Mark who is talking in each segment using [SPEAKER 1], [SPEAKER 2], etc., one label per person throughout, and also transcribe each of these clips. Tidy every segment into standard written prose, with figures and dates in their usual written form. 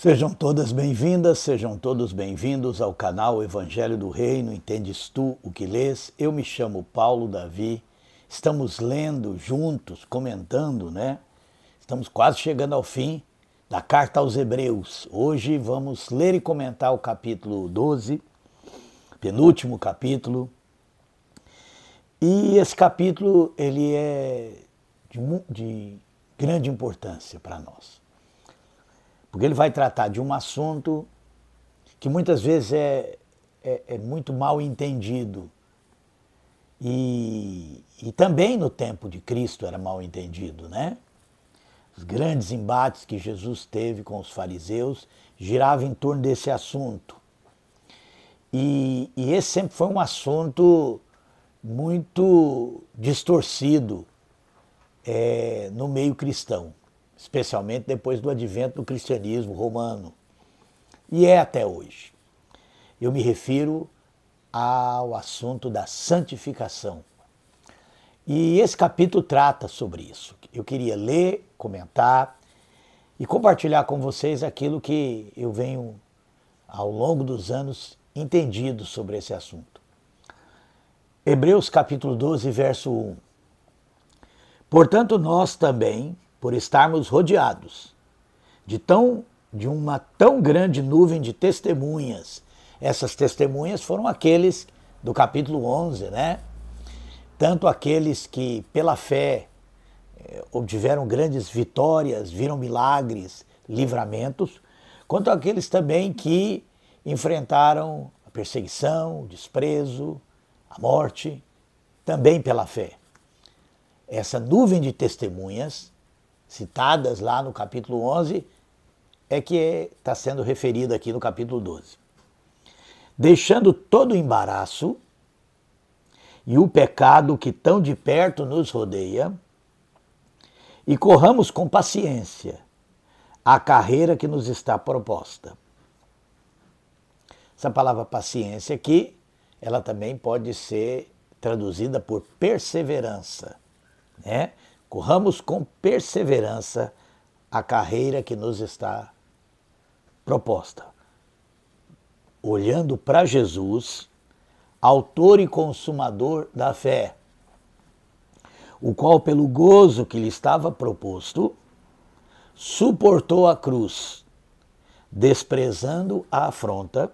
[SPEAKER 1] Sejam todas bem-vindas, sejam todos bem-vindos ao canal Evangelho do Reino, Entendes Tu o que lês? Eu me chamo Paulo Davi, estamos lendo juntos, comentando, né? Estamos quase chegando ao fim da Carta aos Hebreus. Hoje vamos ler e comentar o capítulo 12, penúltimo capítulo. E esse capítulo, ele é de grande importância para nós. Porque ele vai tratar de um assunto que muitas vezes é muito mal entendido. E também no tempo de Cristo era mal entendido, né? Os grandes embates que Jesus teve com os fariseus giravam em torno desse assunto. E esse sempre foi um assunto muito distorcido no meio cristão, especialmente depois do advento do cristianismo romano. E é até hoje. Eu me refiro ao assunto da santificação. E esse capítulo trata sobre isso. Eu queria ler, comentar e compartilhar com vocês aquilo que eu venho, ao longo dos anos, entendido sobre esse assunto. Hebreus capítulo 12, verso 1. Portanto, nós também, por estarmos rodeados de uma tão grande nuvem de testemunhas. Essas testemunhas foram aqueles do capítulo 11, né? Tanto aqueles que, pela fé, obtiveram grandes vitórias, viram milagres, livramentos, quanto aqueles também que enfrentaram a perseguição, o desprezo, a morte, também pela fé. Essa nuvem de testemunhas, citadas lá no capítulo 11, é que está sendo referida aqui no capítulo 12. Deixando todo o embaraço e o pecado que tão de perto nos rodeia, e corramos com paciência a carreira que nos está proposta. Essa palavra paciência aqui, ela também pode ser traduzida por perseverança, né? Corramos com perseverança a carreira que nos está proposta. Olhando para Jesus, autor e consumador da fé, o qual, pelo gozo que lhe estava proposto, suportou a cruz, desprezando a afronta,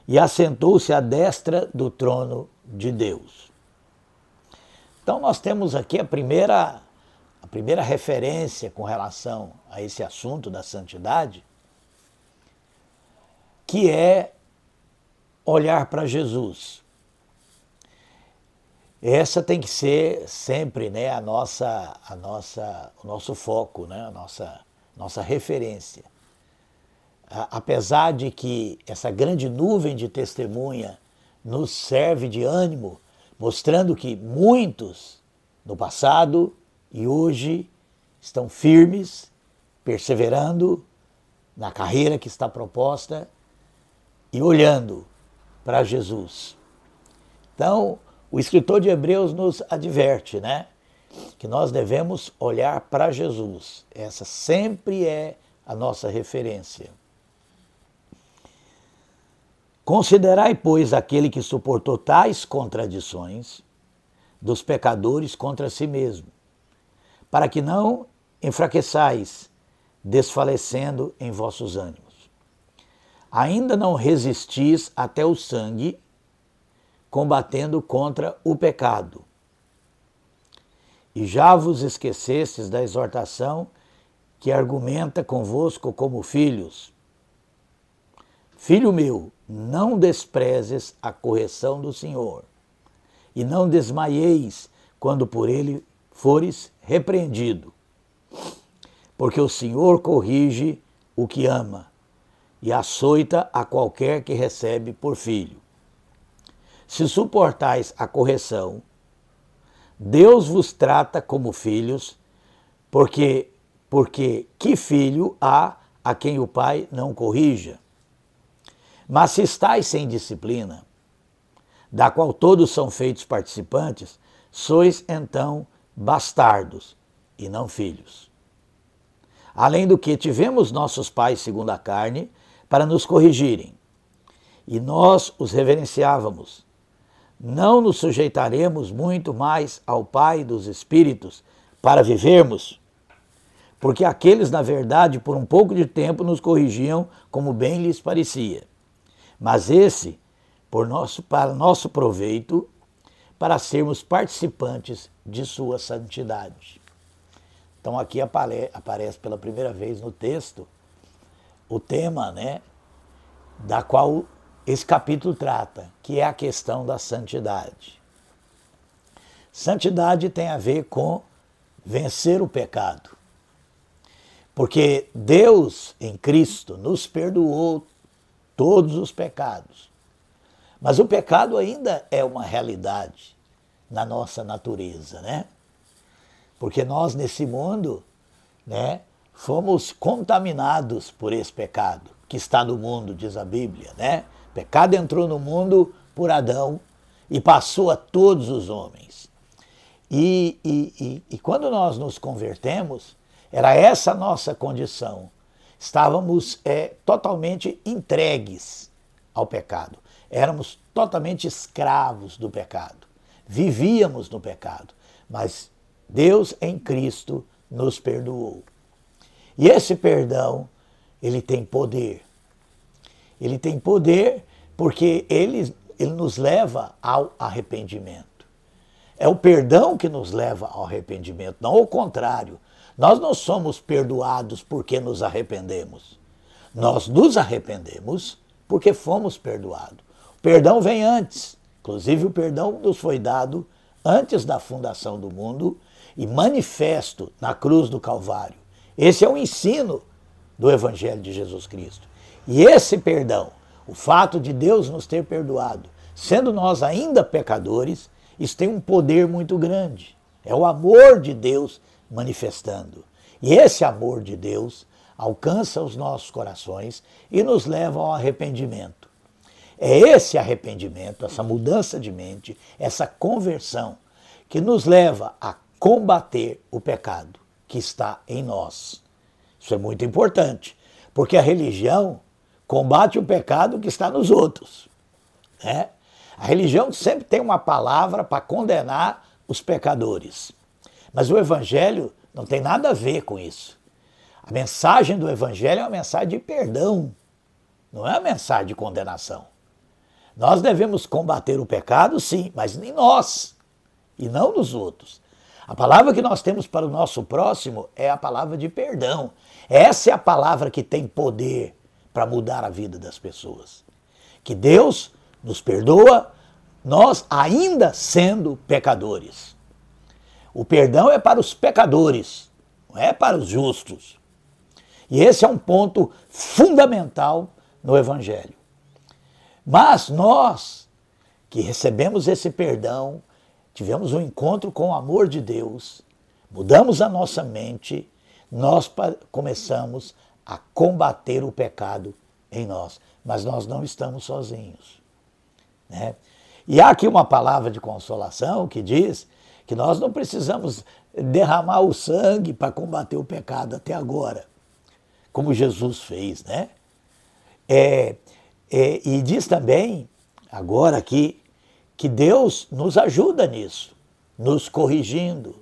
[SPEAKER 1] e assentou-se à destra do trono de Deus. Então nós temos aqui a primeira referência com relação a esse assunto da santidade, que é olhar para Jesus. Essa tem que ser sempre, né, o nosso foco, né, a nossa referência. Apesar de que essa grande nuvem de testemunha nos serve de ânimo, mostrando que muitos no passado e hoje estão firmes, perseverando na carreira que está proposta e olhando para Jesus. Então, o escritor de Hebreus nos adverte, né, que nós devemos olhar para Jesus. Essa sempre é a nossa referência. Considerai, pois, aquele que suportou tais contradições dos pecadores contra si mesmo, para que não enfraqueçais, desfalecendo em vossos ânimos. Ainda não resistis até o sangue, combatendo contra o pecado. E já vos esquecestes da exortação que argumenta convosco como filhos. Filho meu, não desprezes a correção do Senhor, e não desmaieis quando por ele fores repreendido. Porque o Senhor corrige o que ama, e açoita a qualquer que recebe por filho. Se suportais a correção, Deus vos trata como filhos, porque que filho há a quem o pai não corrija? Mas se estáis sem disciplina, da qual todos são feitos participantes, sois então bastardos e não filhos. Além do que tivemos nossos pais segundo a carne para nos corrigirem, e nós os reverenciávamos. Não nos sujeitaremos muito mais ao Pai dos Espíritos para vivermos? Porque aqueles, na verdade, por um pouco de tempo nos corrigiam como bem lhes parecia. Mas esse, para nosso proveito, para sermos participantes de sua santidade. Então aqui aparece pela primeira vez no texto o tema, né, da qual esse capítulo trata, que é a questão da santidade. Santidade tem a ver com vencer o pecado. Porque Deus, em Cristo, nos perdoou todos os pecados. Mas o pecado ainda é uma realidade na nossa natureza, né? Porque nós, nesse mundo, né, fomos contaminados por esse pecado que está no mundo, diz a Bíblia, né? O pecado entrou no mundo por Adão e passou a todos os homens. E quando nós nos convertemos, era essa a nossa condição. Estávamos totalmente entregues ao pecado. Éramos totalmente escravos do pecado. Vivíamos no pecado. Mas Deus em Cristo nos perdoou. E esse perdão, ele tem poder. Ele tem poder porque ele nos leva ao arrependimento. É o perdão que nos leva ao arrependimento, não o contrário. Nós não somos perdoados porque nos arrependemos. Nós nos arrependemos porque fomos perdoados. O perdão vem antes. Inclusive, o perdão nos foi dado antes da fundação do mundo e manifesto na cruz do Calvário. Esse é o ensino do Evangelho de Jesus Cristo. E esse perdão, o fato de Deus nos ter perdoado, sendo nós ainda pecadores, isso tem um poder muito grande. É o amor de Deus manifestando. E esse amor de Deus alcança os nossos corações e nos leva ao arrependimento. É esse arrependimento, essa mudança de mente, essa conversão que nos leva a combater o pecado que está em nós. Isso é muito importante, porque a religião combate o pecado que está nos outros, né? A religião sempre tem uma palavra para condenar os pecadores. Mas o Evangelho não tem nada a ver com isso. A mensagem do Evangelho é uma mensagem de perdão, não é uma mensagem de condenação. Nós devemos combater o pecado, sim, mas em nós e não nos outros. A palavra que nós temos para o nosso próximo é a palavra de perdão. Essa é a palavra que tem poder para mudar a vida das pessoas. Que Deus nos perdoa, nós ainda sendo pecadores. O perdão é para os pecadores, não é para os justos. E esse é um ponto fundamental no Evangelho. Mas nós, que recebemos esse perdão, tivemos um encontro com o amor de Deus, mudamos a nossa mente, nós começamos a combater o pecado em nós. Mas nós não estamos sozinhos, né? E há aqui uma palavra de consolação que diz que nós não precisamos derramar o sangue para combater o pecado até agora, como Jesus fez, né? E diz também, agora aqui, que Deus nos ajuda nisso, nos corrigindo,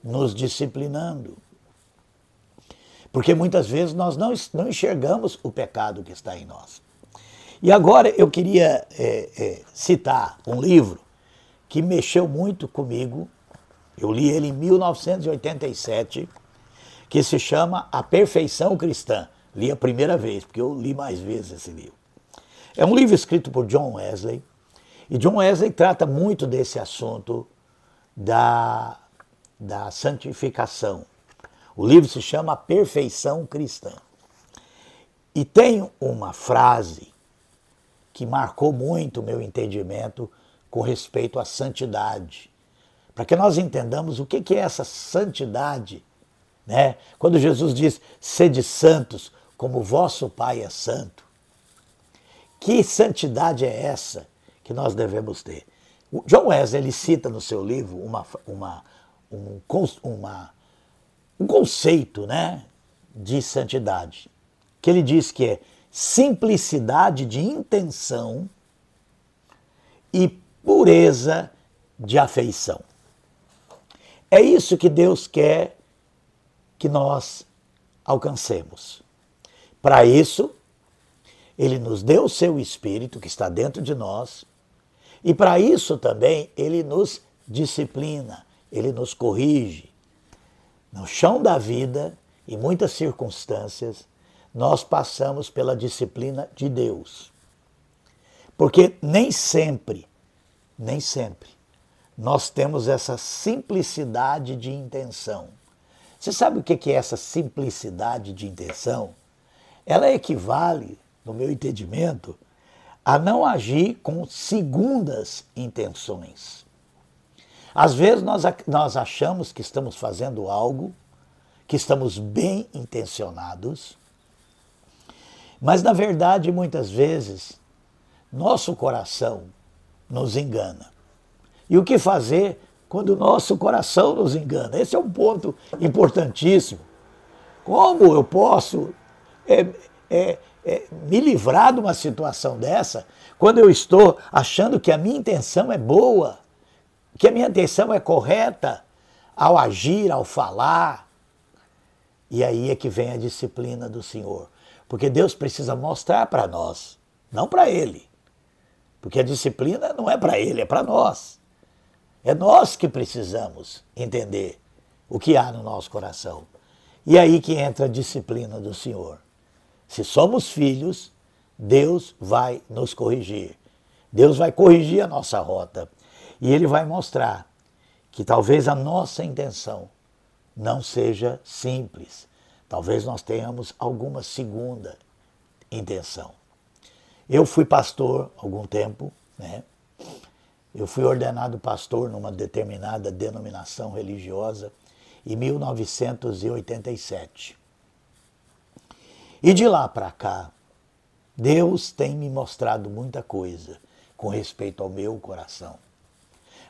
[SPEAKER 1] nos disciplinando. Porque muitas vezes nós não enxergamos o pecado que está em nós. E agora eu queria citar um livro que mexeu muito comigo. Eu li ele em 1987, que se chama A Perfeição Cristã. Li a primeira vez, porque eu li mais vezes esse livro. É um livro escrito por John Wesley, e John Wesley trata muito desse assunto da santificação. O livro se chama A Perfeição Cristã. E tem uma frase que marcou muito o meu entendimento com respeito à santidade. Para que nós entendamos o que é essa santidade, né? Quando Jesus diz, sede santos como vosso Pai é santo. Que santidade é essa que nós devemos ter? O John Wesley, ele cita no seu livro um conceito, né, de santidade, que ele diz que é simplicidade de intenção e pureza de afeição. É isso que Deus quer que nós alcancemos. Para isso, Ele nos deu o seu Espírito que está dentro de nós, e para isso também Ele nos disciplina, Ele nos corrige. No chão da vida, em muitas circunstâncias, nós passamos pela disciplina de Deus. Porque nem sempre, nós temos essa simplicidade de intenção. Você sabe o que é essa simplicidade de intenção? Ela equivale, no meu entendimento, a não agir com segundas intenções. Às vezes nós achamos que estamos fazendo algo, que estamos bem intencionados, mas na verdade, muitas vezes, nosso coração nos engana. E o que fazer quando o nosso coração nos engana? Esse é um ponto importantíssimo. Como eu posso me livrar de uma situação dessa quando eu estou achando que a minha intenção é boa, que a minha intenção é correta ao agir, ao falar? E aí é que vem a disciplina do Senhor. Porque Deus precisa mostrar para nós, não para Ele. Porque a disciplina não é para Ele, é para nós. É nós que precisamos entender o que há no nosso coração. E aí que entra a disciplina do Senhor. Se somos filhos, Deus vai nos corrigir. Deus vai corrigir a nossa rota. E Ele vai mostrar que talvez a nossa intenção não seja simples. Talvez nós tenhamos alguma segunda intenção. Eu fui pastor há algum tempo, né? Eu fui ordenado pastor numa determinada denominação religiosa em 1987. E de lá para cá, Deus tem me mostrado muita coisa com respeito ao meu coração.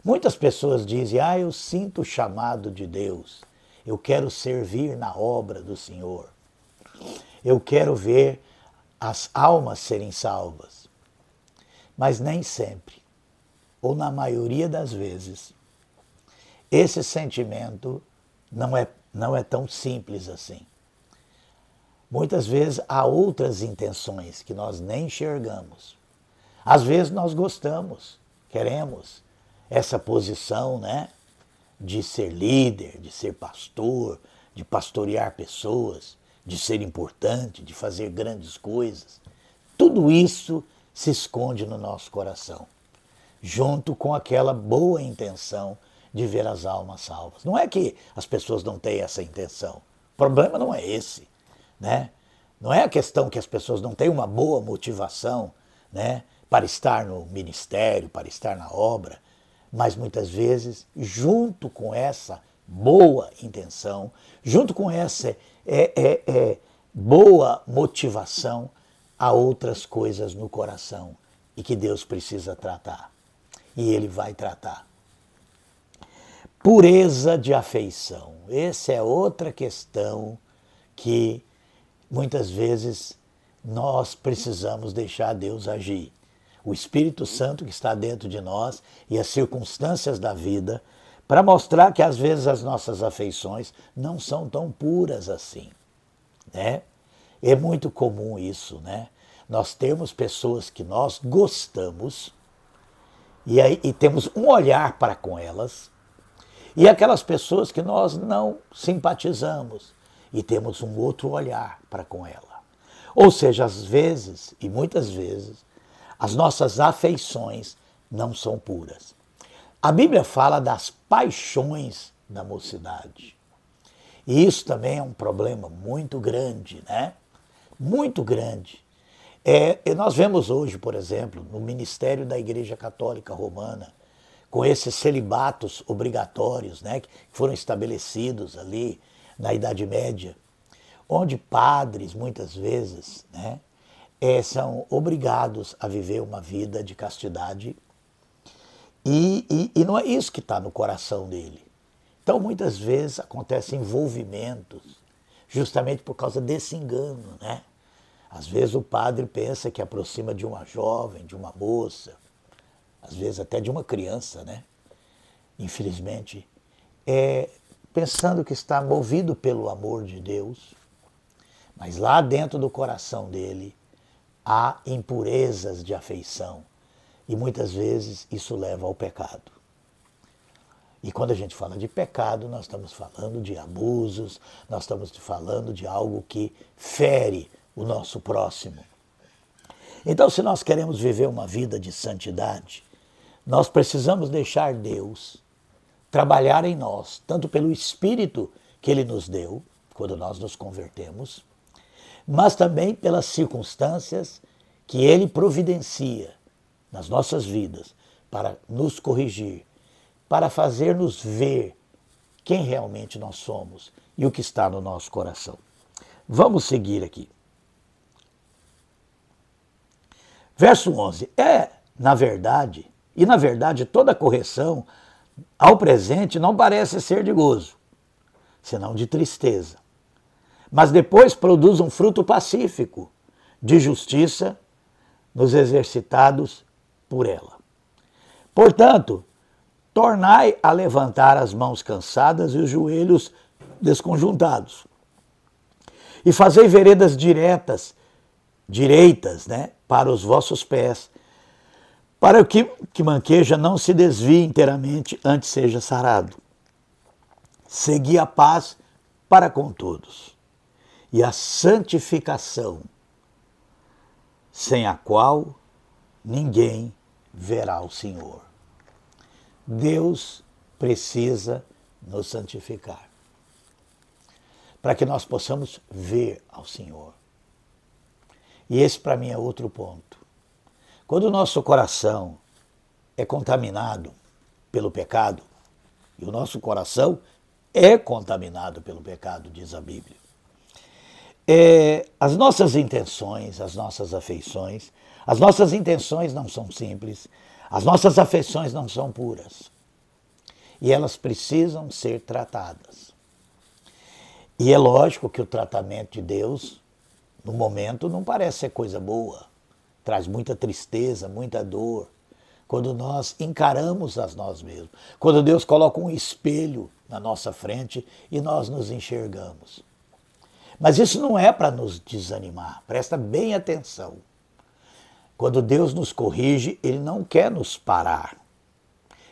[SPEAKER 1] Muitas pessoas dizem, eu sinto o chamado de Deus, eu quero servir na obra do Senhor, eu quero ver as almas serem salvas. Mas nem sempre, ou na maioria das vezes, esse sentimento não é tão simples assim. Muitas vezes há outras intenções que nós nem enxergamos. Às vezes nós gostamos, queremos essa posição, né, de ser líder, de ser pastor, de pastorear pessoas, de ser importante, de fazer grandes coisas. Tudo isso se esconde no nosso coração, junto com aquela boa intenção de ver as almas salvas. Não é que as pessoas não têm essa intenção. O problema não é esse, né? Não é a questão que as pessoas não têm uma boa motivação, né, para estar no ministério, para estar na obra, mas muitas vezes, junto com essa boa intenção, junto com essa boa motivação, há outras coisas no coração e que Deus precisa tratar. E Ele vai tratar. Pureza de afeição. Essa é outra questão que muitas vezes nós precisamos deixar Deus agir. O Espírito Santo que está dentro de nós e as circunstâncias da vida, para mostrar que às vezes as nossas afeições não são tão puras assim, né? É muito comum isso, né? Nós temos pessoas que nós gostamos e temos um olhar para com elas, e aquelas pessoas que nós não simpatizamos e temos um outro olhar para com ela. Ou seja, às vezes, e muitas vezes, as nossas afeições não são puras. A Bíblia fala das paixões da mocidade. E isso também é um problema muito grande, né? Muito grande. Nós vemos hoje, por exemplo, no ministério da Igreja Católica Romana, com esses celibatos obrigatórios, né, que foram estabelecidos ali na Idade Média, onde padres, muitas vezes, né, são obrigados a viver uma vida de castidade e não é isso que está no coração dele. Então, muitas vezes, acontecem envolvimentos justamente por causa desse engano, né? Às vezes o padre pensa que aproxima de uma jovem, de uma moça, às vezes até de uma criança, né? Infelizmente, pensando que está movido pelo amor de Deus, mas lá dentro do coração dele há impurezas de afeição e muitas vezes isso leva ao pecado. E quando a gente fala de pecado, nós estamos falando de abusos, nós estamos falando de algo que fere o nosso próximo. Então, se nós queremos viver uma vida de santidade, nós precisamos deixar Deus trabalhar em nós, tanto pelo Espírito que Ele nos deu, quando nós nos convertemos, mas também pelas circunstâncias que Ele providencia nas nossas vidas para nos corrigir, para fazer-nos ver quem realmente nós somos e o que está no nosso coração. Vamos seguir aqui. Verso 11. Na verdade toda correção ao presente não parece ser de gozo, senão de tristeza. Mas depois produz um fruto pacífico, de justiça, nos exercitados por ela. Portanto, tornai a levantar as mãos cansadas e os joelhos desconjuntados. E fazei veredas direitas, né, para os vossos pés, para que manqueja não se desvie inteiramente, antes seja sarado. Segui a paz para com todos, e a santificação, sem a qual ninguém verá o Senhor. Deus precisa nos santificar, para que nós possamos ver ao Senhor. E esse para mim é outro ponto. Quando o nosso coração é contaminado pelo pecado, e o nosso coração é contaminado pelo pecado, diz a Bíblia, as nossas intenções, as nossas afeições, as nossas intenções não são simples, as nossas afeições não são puras. E elas precisam ser tratadas. E é lógico que o tratamento de Deus, no momento, não parece ser coisa boa. Traz muita tristeza, muita dor. Quando nós encaramos a nós mesmos. Quando Deus coloca um espelho na nossa frente e nós nos enxergamos. Mas isso não é para nos desanimar. Presta bem atenção. Quando Deus nos corrige, Ele não quer nos parar.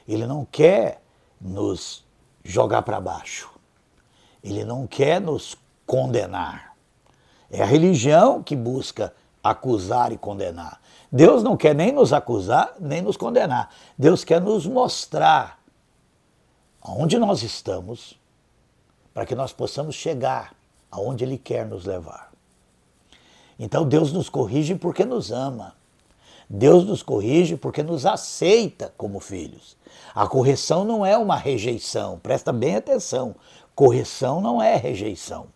[SPEAKER 1] Ele não quer nos jogar para baixo. Ele não quer nos condenar. É a religião que busca acusar e condenar. Deus não quer nem nos acusar, nem nos condenar. Deus quer nos mostrar aonde nós estamos, para que nós possamos chegar aonde Ele quer nos levar. Então Deus nos corrige porque nos ama. Deus nos corrige porque nos aceita como filhos. A correção não é uma rejeição, presta bem atenção. Correção não é rejeição.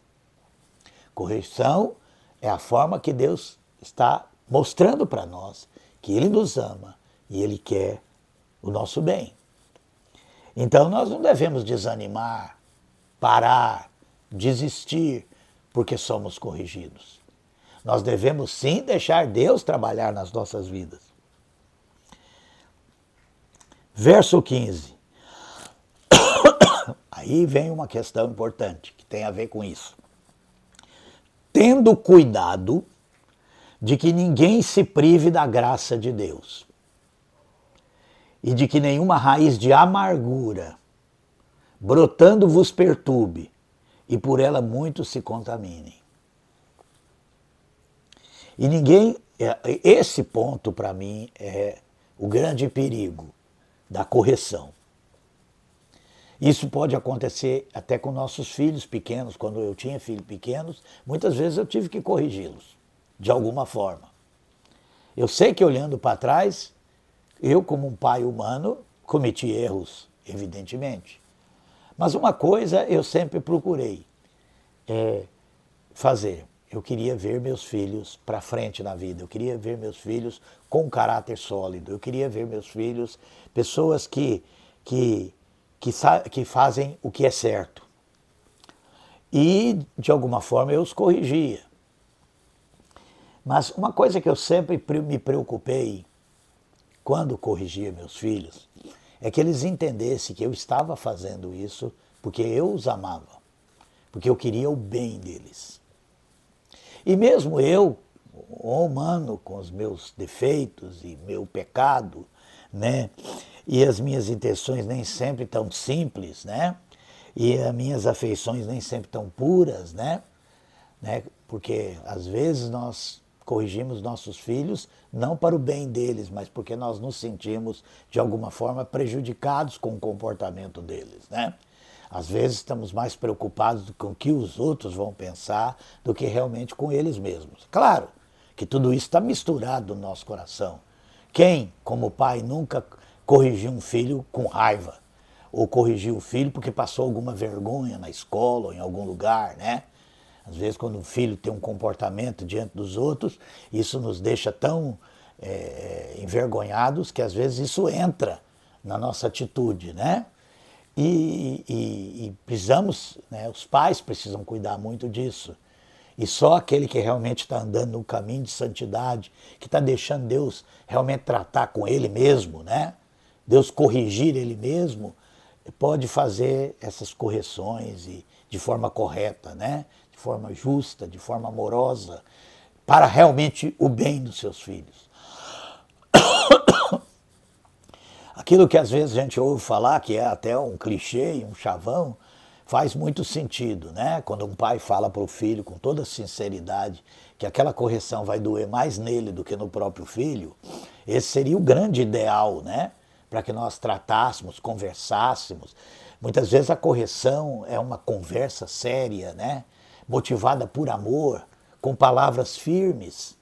[SPEAKER 1] Correção é a forma que Deus está mostrando para nós que Ele nos ama e Ele quer o nosso bem. Então nós não devemos desanimar, parar, desistir, porque somos corrigidos. Nós devemos sim deixar Deus trabalhar nas nossas vidas. Verso 15. Aí vem uma questão importante que tem a ver com isso. Tendo cuidado de que ninguém se prive da graça de Deus e de que nenhuma raiz de amargura brotando vos perturbe e por ela muitos se contaminem. E esse ponto para mim é o grande perigo da correção. Isso pode acontecer até com nossos filhos pequenos. Quando eu tinha filhos pequenos, muitas vezes eu tive que corrigi-los, de alguma forma. Eu sei que olhando para trás, eu como um pai humano, cometi erros, evidentemente. Mas uma coisa eu sempre procurei fazer. Eu queria ver meus filhos para frente na vida. Eu queria ver meus filhos com um caráter sólido. Eu queria ver meus filhos pessoas que fazem o que é certo. e, de alguma forma, eu os corrigia. Mas uma coisa que eu sempre me preocupei quando corrigia meus filhos é que eles entendessem que eu estava fazendo isso porque eu os amava, porque eu queria o bem deles. E mesmo eu, humano, com os meus defeitos e meu pecado, né, e as minhas intenções nem sempre tão simples, né, e as minhas afeições nem sempre tão puras, né, porque às vezes nós corrigimos nossos filhos não para o bem deles, mas porque nós nos sentimos de alguma forma prejudicados com o comportamento deles, né? Às vezes estamos mais preocupados com o que os outros vão pensar do que realmente com eles mesmos. Claro que tudo isso está misturado no nosso coração. Quem, como pai, nunca corrigiu um filho com raiva? Ou corrigiu o filho porque passou alguma vergonha na escola ou em algum lugar, né? Às vezes, quando um filho tem um comportamento diante dos outros, isso nos deixa tão envergonhados que às vezes isso entra na nossa atitude, né? E precisamos, né, os pais precisam cuidar muito disso. E só aquele que realmente está andando no caminho de santidade, que está deixando Deus realmente tratar com ele mesmo, né? Deus corrigir ele mesmo, pode fazer essas correções e de forma correta, né? De forma justa, de forma amorosa, para realmente o bem dos seus filhos. Aquilo que às vezes a gente ouve falar, que é até um clichê, um chavão, faz muito sentido, né? Quando um pai fala para o filho com toda sinceridade que aquela correção vai doer mais nele do que no próprio filho, esse seria o grande ideal, né? Para que nós tratássemos, conversássemos. Muitas vezes a correção é uma conversa séria, né? Motivada por amor, com palavras firmes.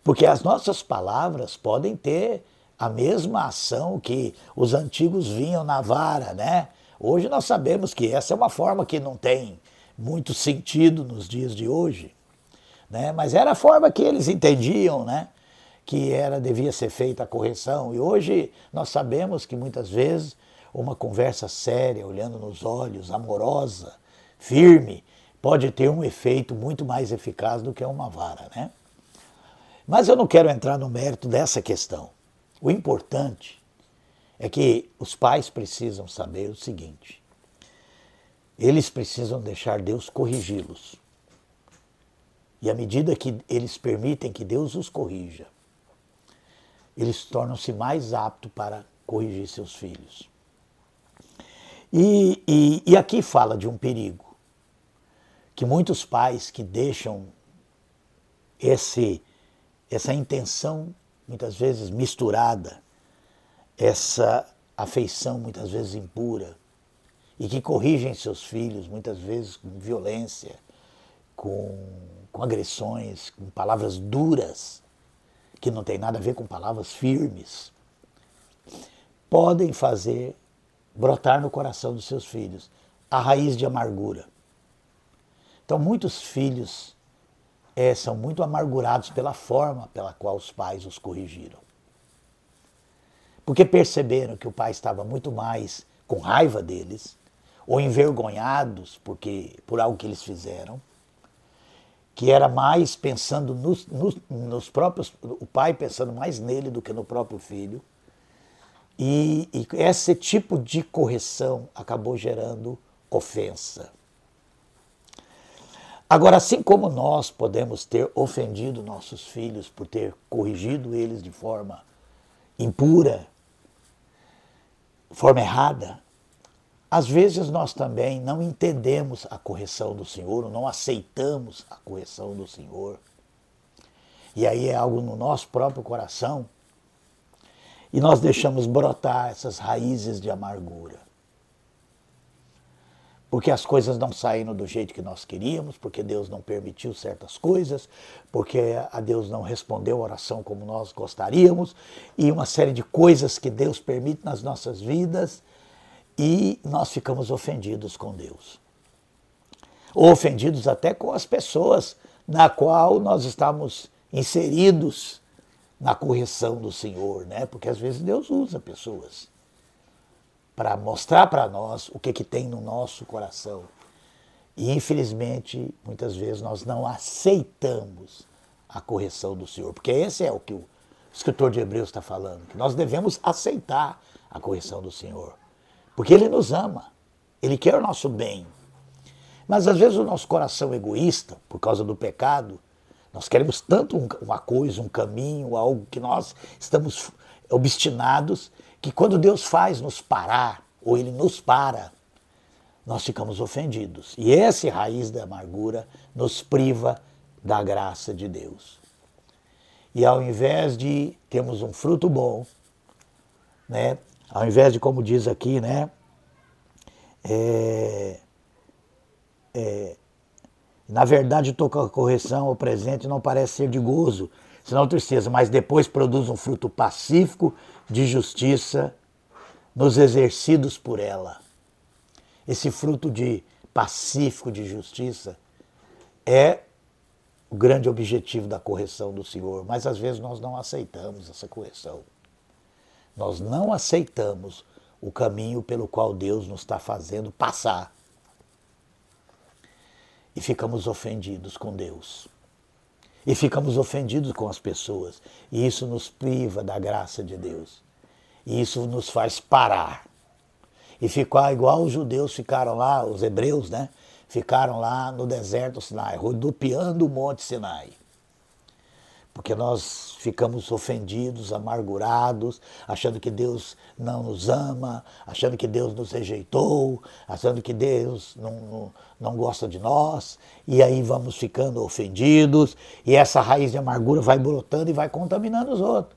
[SPEAKER 1] Porque as nossas palavras podem ter a mesma ação que os antigos vinham na vara, né? Hoje nós sabemos que essa é uma forma que não tem muito sentido nos dias de hoje, né? Mas era a forma que eles entendiam, né? Que devia ser feita a correção. E hoje nós sabemos que muitas vezes uma conversa séria, olhando nos olhos, amorosa, firme, pode ter um efeito muito mais eficaz do que uma vara, né? Mas eu não quero entrar no mérito dessa questão. O importante é que os pais precisam saber o seguinte: eles precisam deixar Deus corrigi-los. E à medida que eles permitem que Deus os corrija, eles tornam-se mais aptos para corrigir seus filhos. E aqui fala de um perigo, que muitos pais que deixam essa intenção, muitas vezes misturada, essa afeição muitas vezes impura, e que corrigem seus filhos muitas vezes com violência, com agressões, com palavras duras, que não tem nada a ver com palavras firmes, podem fazer brotar no coração dos seus filhos a raiz de amargura. Então muitos filhos são muito amargurados pela forma pela qual os pais os corrigiram. Porque perceberam que o pai estava muito mais com raiva deles, ou envergonhados por algo que eles fizeram, que era mais pensando nos próprios, o pai pensando mais nele do que no próprio filho. E esse tipo de correção acabou gerando ofensa. Agora, assim como nós podemos ter ofendido nossos filhos por ter corrigido eles de forma impura, forma errada, às vezes nós também não entendemos a correção do Senhor, ou não aceitamos a correção do Senhor. E aí é algo no nosso próprio coração, e nós deixamos brotar essas raízes de amargura. Porque as coisas não saíram do jeito que nós queríamos, porque Deus não permitiu certas coisas, porque a Deus não respondeu a oração como nós gostaríamos, e uma série de coisas que Deus permite nas nossas vidas, e nós ficamos ofendidos com Deus. Ou ofendidos até com as pessoas na qual nós estamos inseridos na correção do Senhor, né? Porque às vezes Deus usa pessoas para mostrar para nós o que tem no nosso coração. E infelizmente, muitas vezes nós não aceitamos a correção do Senhor, porque esse é o que o escritor de Hebreus está falando, que nós devemos aceitar a correção do Senhor, porque Ele nos ama, Ele quer o nosso bem. Mas às vezes o nosso coração egoísta, por causa do pecado, nós queremos tanto uma coisa, um caminho, algo que nós estamos obstinados, que quando Deus faz nos parar, ou Ele nos para, nós ficamos ofendidos. E essa raiz da amargura nos priva da graça de Deus. E ao invés de termos um fruto bom, né, ao invés de, como diz aqui, né, na verdade, toca a correção ao presente não parece ser de gozo, senão tristeza, mas depois produz um fruto pacífico de justiça nos exercidos por ela. Esse fruto de pacífico de justiça é o grande objetivo da correção do Senhor, mas às vezes nós não aceitamos essa correção. Nós não aceitamos o caminho pelo qual Deus nos está fazendo passar. E ficamos ofendidos com Deus. E ficamos ofendidos com as pessoas. E isso nos priva da graça de Deus. E isso nos faz parar. E ficar igual os judeus ficaram lá, os hebreus, né? Ficaram lá no deserto do Sinai, rodopiando o monte Sinai. Porque nós ficamos ofendidos, amargurados, achando que Deus não nos ama, achando que Deus nos rejeitou, achando que Deus não gosta de nós, e aí vamos ficando ofendidos, e essa raiz de amargura vai brotando e vai contaminando os outros.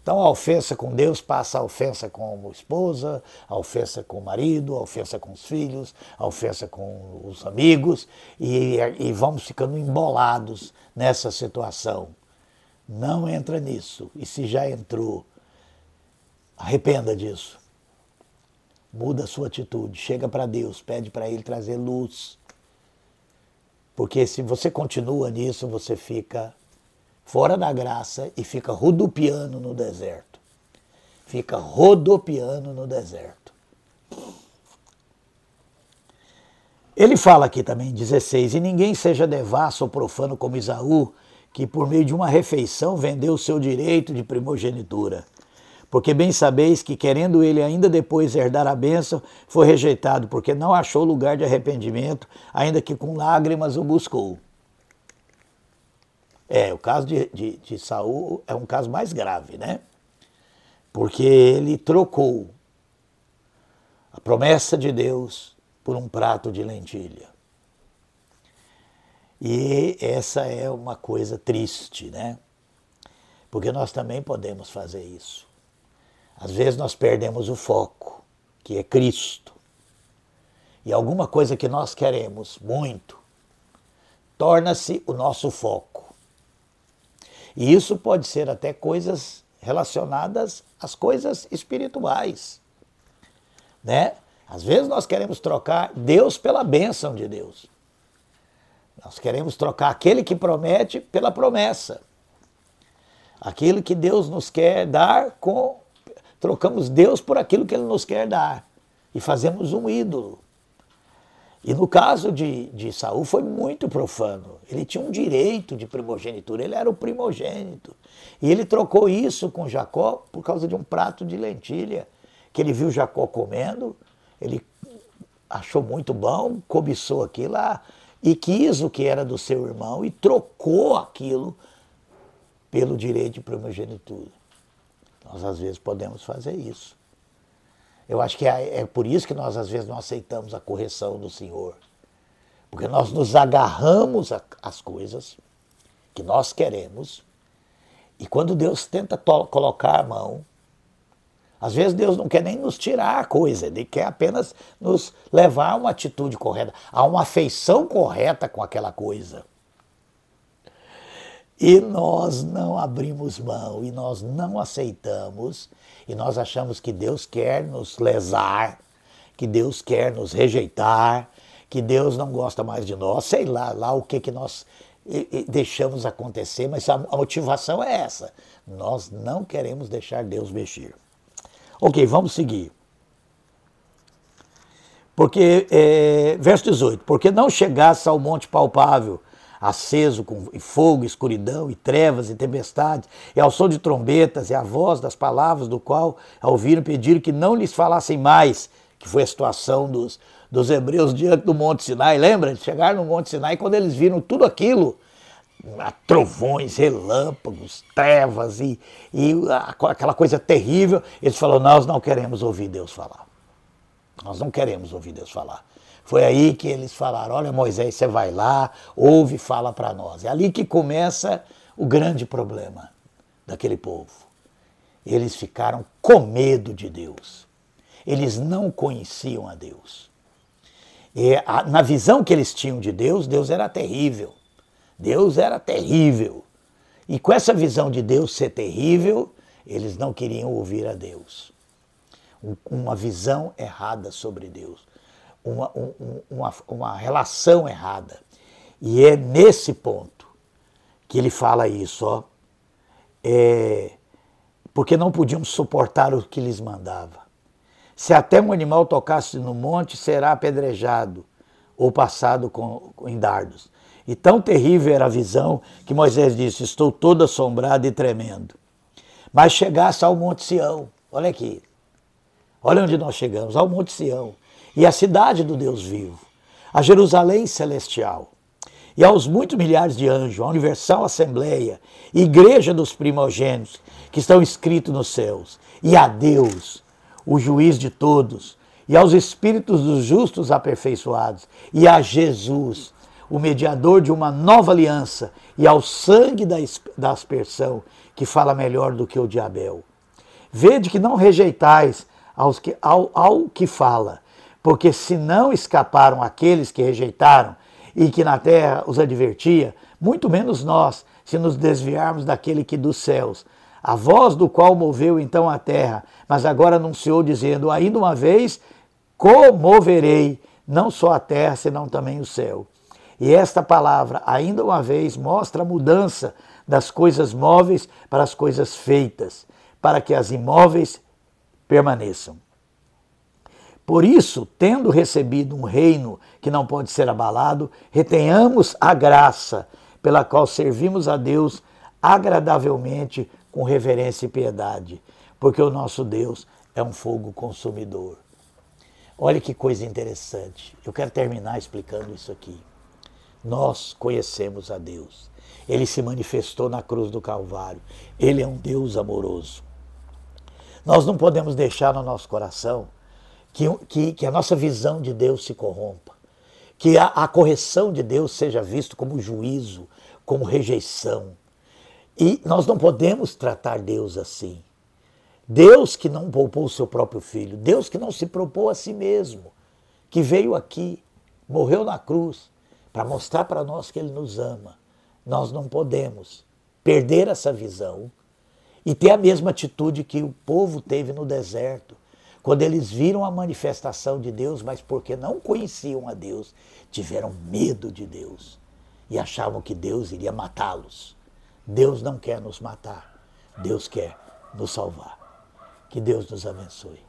[SPEAKER 1] Então a ofensa com Deus passa a ofensa com a esposa, a ofensa com o marido, a ofensa com os filhos, a ofensa com os amigos, e vamos ficando embolados nessa situação. Não entra nisso. E se já entrou, arrependa disso. Muda a sua atitude. Chega para Deus, pede para Ele trazer luz. Porque se você continua nisso, você fica fora da graça e fica rodopiando no deserto. Fica rodopiando no deserto. Ele fala aqui também, 16, e ninguém seja devasso ou profano como Esaú, que por meio de uma refeição vendeu o seu direito de primogenitura. Porque bem sabeis que, querendo ele ainda depois herdar a bênção, foi rejeitado, porque não achou lugar de arrependimento, ainda que com lágrimas o buscou. O caso de Saul é um caso mais grave, né? Porque ele trocou a promessa de Deus por um prato de lentilha. E essa é uma coisa triste, né? Porque nós também podemos fazer isso. Às vezes nós perdemos o foco, que é Cristo. E alguma coisa que nós queremos muito torna-se o nosso foco. E isso pode ser até coisas relacionadas às coisas espirituais, né? Às vezes nós queremos trocar Deus pela bênção de Deus. Nós queremos trocar aquele que promete pela promessa. Aquilo que Deus nos quer dar, trocamos Deus por aquilo que Ele nos quer dar. E fazemos um ídolo. E no caso de Saul foi muito profano. Ele tinha um direito de primogenitura, ele era o primogênito. E ele trocou isso com Jacó por causa de um prato de lentilha, que ele viu Jacó comendo, ele achou muito bom, cobiçou aquilo lá, e quis o que era do seu irmão e trocou aquilo pelo direito de primogenitura. Nós às vezes podemos fazer isso. Eu acho que é por isso que nós às vezes não aceitamos a correção do Senhor. Porque nós nos agarramos às coisas que nós queremos e quando Deus tenta colocar a mão, às vezes Deus não quer nem nos tirar a coisa, Ele quer apenas nos levar a uma atitude correta, a uma afeição correta com aquela coisa. E nós não abrimos mão, e nós não aceitamos, e nós achamos que Deus quer nos lesar, que Deus quer nos rejeitar, que Deus não gosta mais de nós, sei lá o que nós deixamos acontecer, mas a motivação é essa. Nós não queremos deixar Deus mexer. Ok, vamos seguir. Porque, verso 18, porque não chegasse ao monte palpável, aceso com fogo, escuridão, e trevas, e tempestades, e ao som de trombetas, e a voz das palavras do qual a ouviram, pediram que não lhes falassem mais, que foi a situação dos hebreus diante do Monte Sinai. Lembra? Eles chegaram no Monte Sinai e quando eles viram tudo aquilo, trovões, relâmpagos, trevas e aquela coisa terrível, eles falaram, nós não queremos ouvir Deus falar. Nós não queremos ouvir Deus falar. Foi aí que eles falaram, olha Moisés, você vai lá, ouve e fala para nós. É ali que começa o grande problema daquele povo. Eles ficaram com medo de Deus. Eles não conheciam a Deus. E na visão que eles tinham de Deus, Deus era terrível. Deus era terrível. E com essa visão de Deus ser terrível, eles não queriam ouvir a Deus. Uma visão errada sobre Deus. Uma relação errada. E é nesse ponto que ele fala isso, ó. Porque não podiam suportar o que lhes mandava. Se até um animal tocasse no monte, será apedrejado ou passado em dardos. E tão terrível era a visão que Moisés disse, estou todo assombrado e tremendo. Mas chegasse ao Monte Sião, olha aqui, olha onde nós chegamos, ao Monte Sião, e a cidade do Deus vivo, a Jerusalém celestial, e aos muitos milhares de anjos, a universal assembleia, igreja dos primogênitos, que estão escritos nos céus, e a Deus, o juiz de todos, e aos espíritos dos justos aperfeiçoados, e a Jesus, o mediador de uma nova aliança, e ao sangue da aspersão, que fala melhor do que o de Abel. Vede que não rejeitais ao que fala, porque se não escaparam aqueles que rejeitaram, e que na terra os advertia, muito menos nós, se nos desviarmos daquele que dos céus, a voz do qual moveu então a terra, mas agora anunciou dizendo, ainda uma vez comoverei não só a terra, senão também o céu. E esta palavra, ainda uma vez, mostra a mudança das coisas móveis para as coisas feitas, para que as imóveis permaneçam. Por isso, tendo recebido um reino que não pode ser abalado, retenhamos a graça pela qual servimos a Deus agradavelmente com reverência e piedade, porque o nosso Deus é um fogo consumidor. Olha que coisa interessante. Eu quero terminar explicando isso aqui. Nós conhecemos a Deus. Ele se manifestou na cruz do Calvário. Ele é um Deus amoroso. Nós não podemos deixar no nosso coração que a nossa visão de Deus se corrompa. Que a correção de Deus seja visto como juízo, como rejeição. E nós não podemos tratar Deus assim. Deus que não poupou o seu próprio filho, Deus que não se propôs a si mesmo, que veio aqui, morreu na cruz, para mostrar para nós que Ele nos ama. Nós não podemos perder essa visão e ter a mesma atitude que o povo teve no deserto, quando eles viram a manifestação de Deus, mas porque não conheciam a Deus, tiveram medo de Deus e achavam que Deus iria matá-los. Deus não quer nos matar, Deus quer nos salvar. Que Deus nos abençoe.